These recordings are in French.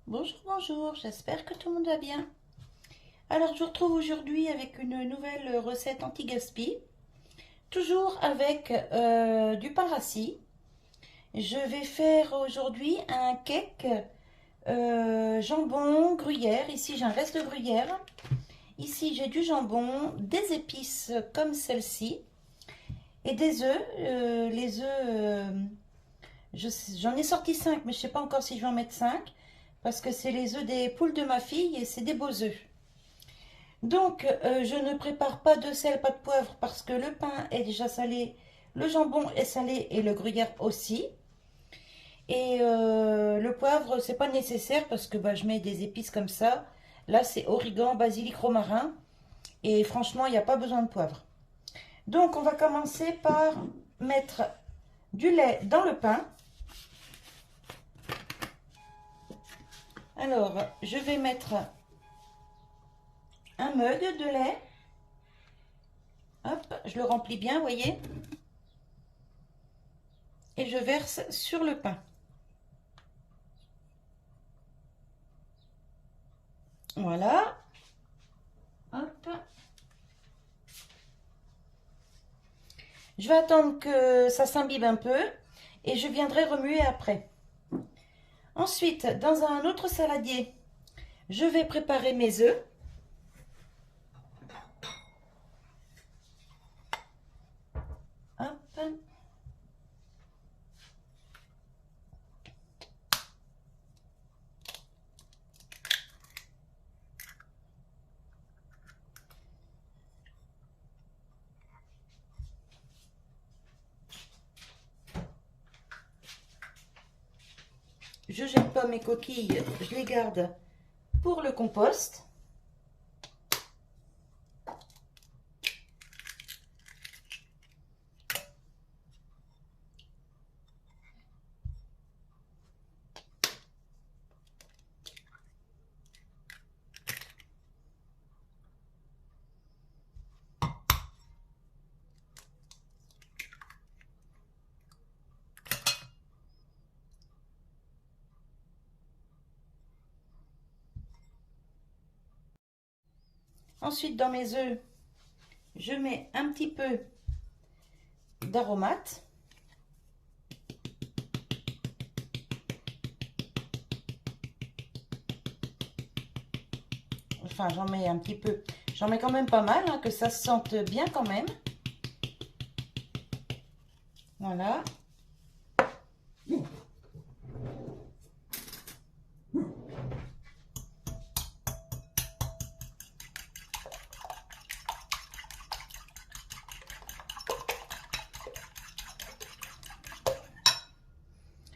Bonjour, bonjour, j'espère que tout le monde va bien. Alors, je vous retrouve aujourd'hui avec une nouvelle recette anti-gaspi, toujours avec du pain rassis. Je vais faire aujourd'hui un cake jambon gruyère. Ici, j'ai un reste de gruyère. Ici, j'ai du jambon, des épices comme celle-ci et des œufs. Les œufs, j'en ai sorti 5, mais je ne sais pas encore si je vais en mettre 5 parce que c'est les œufs des poules de ma fille et c'est des beaux œufs. Donc, je ne prépare pas de sel, pas de poivre parce que le pain est déjà salé, le jambon est salé et le gruyère aussi. Et le poivre, c'est pas nécessaire parce que bah, je mets des épices comme ça. Là, c'est origan, basilic, romarin. Et franchement, il n'y a pas besoin de poivre. Donc, on va commencer par mettre du lait dans le pain. Alors, je vais mettre un mug de lait. Hop, je le remplis bien, vous voyez. Et je verse sur le pain. Voilà. Hop. Je vais attendre que ça s'imbibe un peu et je viendrai remuer après. Ensuite, dans un autre saladier, je vais préparer mes œufs. Hop. Je jette pas mes coquilles, je les garde pour le compost. Ensuite, dans mes œufs, je mets un petit peu d'aromate. Enfin, j'en mets un petit peu. J'en mets quand même pas mal, hein, que ça se sente bien quand même. Voilà.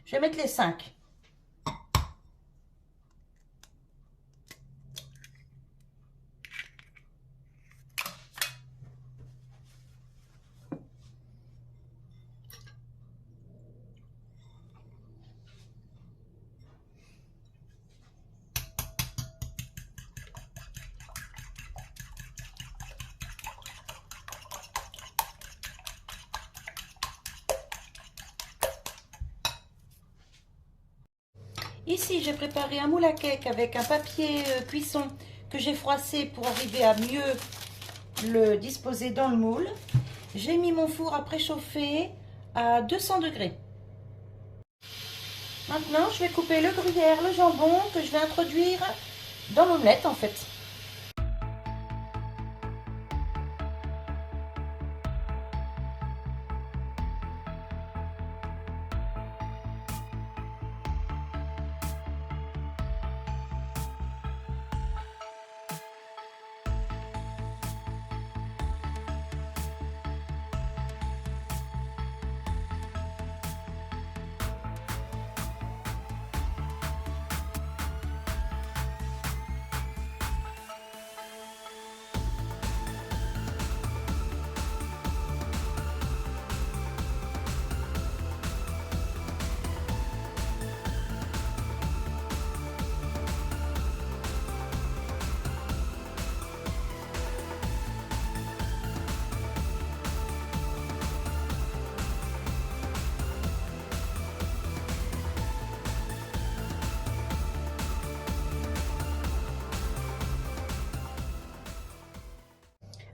Je vais mettre les 5. Ici, j'ai préparé un moule à cake avec un papier cuisson que j'ai froissé pour arriver à mieux le disposer dans le moule. J'ai mis mon four à préchauffer à 200 degrés. Maintenant, je vais couper le gruyère, le jambon que je vais introduire dans l'omelette en fait.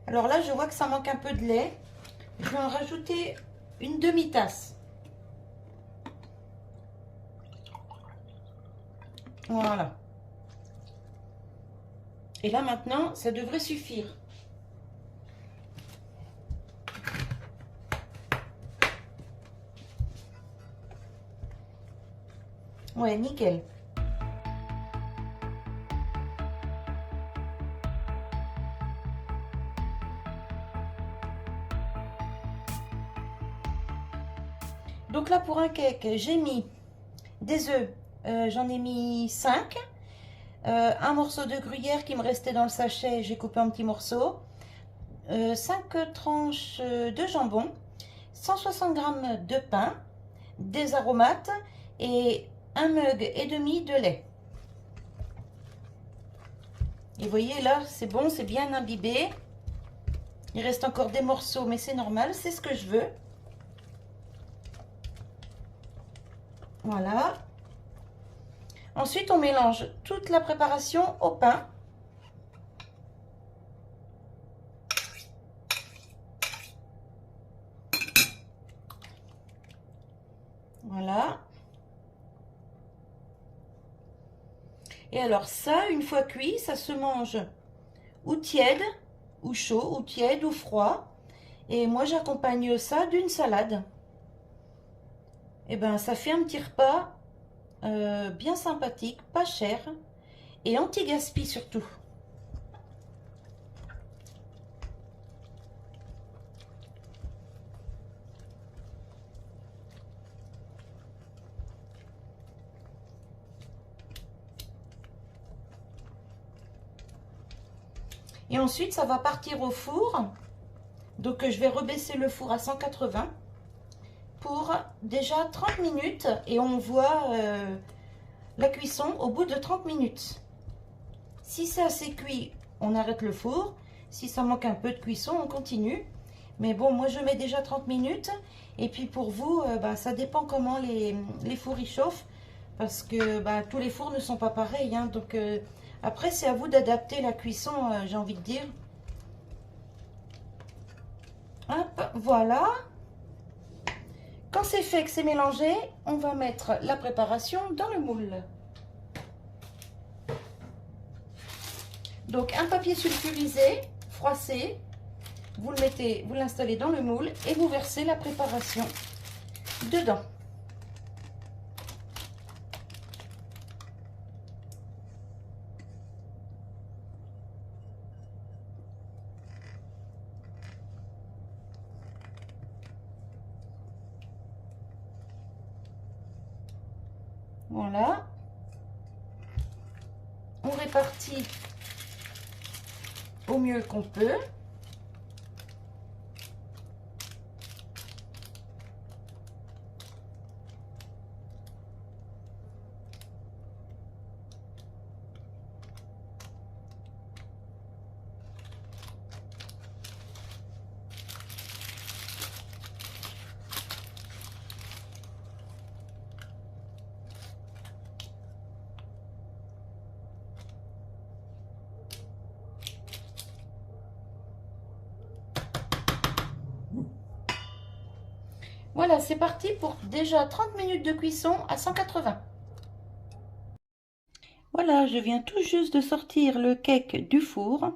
Alors là, je vois que ça manque un peu de lait. Je vais en rajouter une demi-tasse. Voilà. Et là maintenant, ça devrait suffire. Ouais, nickel. Donc là, pour un cake, j'ai mis des œufs. J'en ai mis 5. Un morceau de gruyère qui me restait dans le sachet, j'ai coupé en petits morceaux. 5 tranches de jambon. 160 g de pain. Des aromates. Et un mug et demi de lait. Et vous voyez là, c'est bon, c'est bien imbibé. Il reste encore des morceaux, mais c'est normal, c'est ce que je veux. Voilà. Ensuite, on mélange toute la préparation au pain. Voilà. Et alors ça, une fois cuit, ça se mange ou tiède, ou chaud, ou tiède, ou froid. Et moi, j'accompagne ça d'une salade. Et ben, ça fait un petit repas bien sympathique, pas cher et anti-gaspi surtout. Et ensuite, ça va partir au four. Donc, je vais rebaisser le four à 180 pour déjà 30 minutes. Et on voit la cuisson au bout de 30 minutes. Si c'est assez cuit, on arrête le four. Si ça manque un peu de cuisson, on continue. Mais bon, moi, je mets déjà 30 minutes. Et puis, pour vous, ça dépend comment les fours y chauffent. Parce que tous les fours ne sont pas pareils. Hein, donc, après, c'est à vous d'adapter la cuisson, j'ai envie de dire. Hop, voilà. Quand c'est fait, que c'est mélangé, on va mettre la préparation dans le moule. Donc, un papier sulfurisé, froissé. Vous le mettez, vous l'installez dans le moule et vous versez la préparation dedans. Voilà. On répartit au mieux qu'on peut. Voilà, c'est parti pour déjà 30 minutes de cuisson à 180. Voilà, je viens tout juste de sortir le cake du four.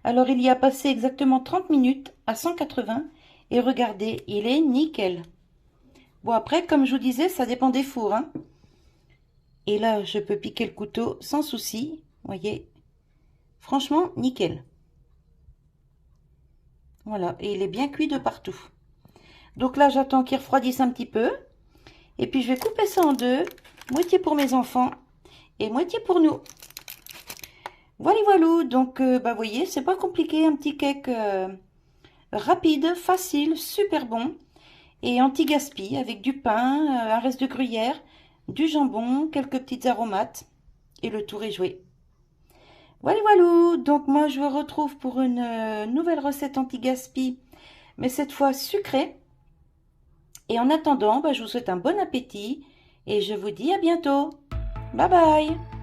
Alors, il y a passé exactement 30 minutes à 180. Et regardez, il est nickel. Bon, après, comme je vous disais, ça dépend des fours. Hein. Et là, je peux piquer le couteau sans souci. Vous voyez, franchement, nickel. Voilà, et il est bien cuit de partout. Donc là, j'attends qu'il refroidisse un petit peu. Et puis, je vais couper ça en deux. Moitié pour mes enfants et moitié pour nous. Voilà, voilà. Donc, vous voyez, c'est pas compliqué. Un petit cake rapide, facile, super bon. Et anti-gaspi avec du pain, un reste de gruyère, du jambon, quelques petites aromates. Et le tour est joué. Voilà, voilà. Donc, moi, je vous retrouve pour une nouvelle recette anti-gaspi. Mais cette fois sucrée. Et en attendant, je vous souhaite un bon appétit et je vous dis à bientôt. Bye bye!